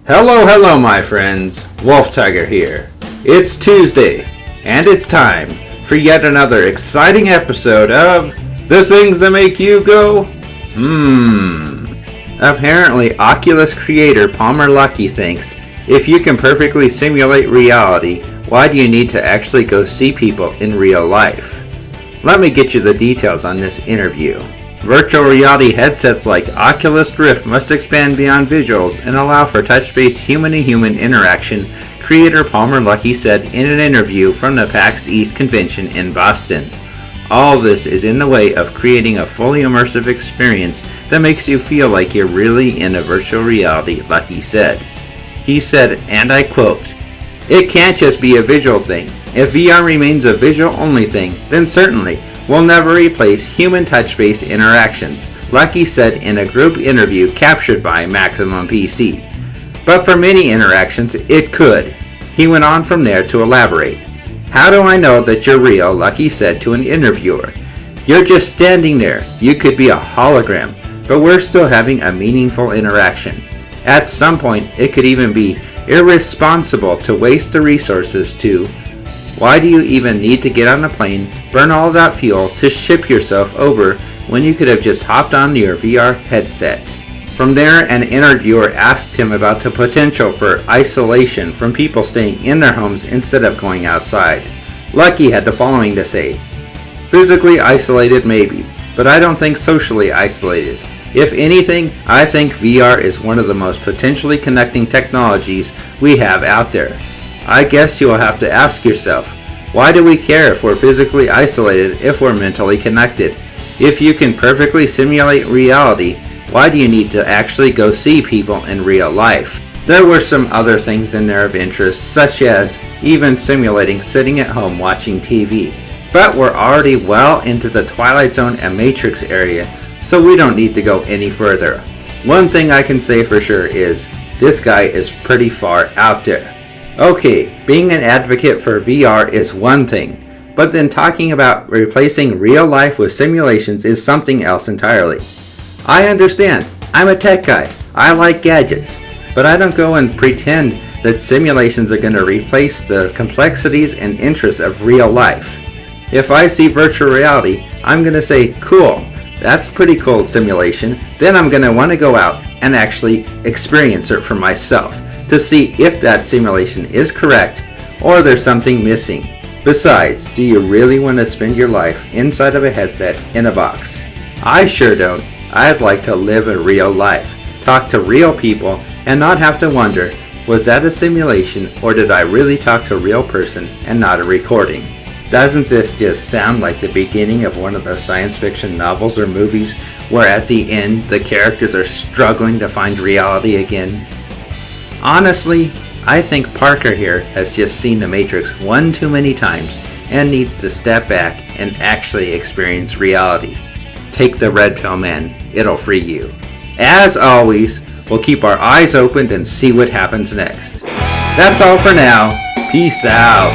Hello, my friends. Wolf Tiger here. It's Tuesday, and it's time for yet another exciting episode of The Things That Make You Go, Apparently, Oculus creator Palmer Luckey thinks, if you can perfectly simulate reality, why do you need to actually go see people in real life? Let me get you the details on this interview. Virtual reality headsets like Oculus Rift must expand beyond visuals and allow for touch-based human-to-human interaction, creator Palmer Luckey said in an interview from the PAX East convention in Boston. All this is in the way of creating a fully immersive experience that makes you feel like you're really in a virtual reality, Luckey said. He said, and I quote, "It can't just be a visual thing. If VR remains a visual-only thing, then certainly will never replace human touch-based interactions," Luckey said in a group interview captured by Maximum PC. But for many interactions, it could. He went on from there to elaborate. "How do I know that you're real?" Luckey said to an interviewer. "You're just standing there. You could be a hologram, but we're still having a meaningful interaction. At some point, it could even be irresponsible to waste the resources to... Why do you even need to get on a plane, burn all that fuel to ship yourself over when you could have just hopped on your VR headsets?" From there, an interviewer asked him about the potential for isolation from people staying in their homes instead of going outside. Luckey had the following to say, "Physically isolated maybe, but I don't think socially isolated. If anything, I think VR is one of the most potentially connecting technologies we have out there. I guess you will have to ask yourself, why do we care if we're physically isolated if we're mentally connected? If you can perfectly simulate reality, why do you need to actually go see people in real life?" There were some other things in there of interest, such as even simulating sitting at home watching TV. But we're already well into the Twilight Zone and Matrix area, so we don't need to go any further. One thing I can say for sure is, this guy is pretty far out there. Okay, being an advocate for VR is one thing, but then talking about replacing real life with simulations is something else entirely. I understand, I'm a tech guy, I like gadgets, but I don't go and pretend that simulations are going to replace the complexities and interests of real life. If I see virtual reality, I'm going to say, cool, that's pretty cool simulation, then I'm going to want to go out and actually experience it for myself, to see if that simulation is correct or there's something missing. Besides, do you really want to spend your life inside of a headset in a box? I sure don't. I'd like to live a real life, talk to real people, and not have to wonder, was that a simulation or did I really talk to a real person and not a recording? Doesn't this just sound like the beginning of one of the science fiction novels or movies where at the end the characters are struggling to find reality again? Honestly, I think Parker here has just seen The Matrix one too many times and needs to step back and actually experience reality. Take the red pill, man. It'll free you. As always, we'll keep our eyes open and see what happens next. That's all for now. Peace out.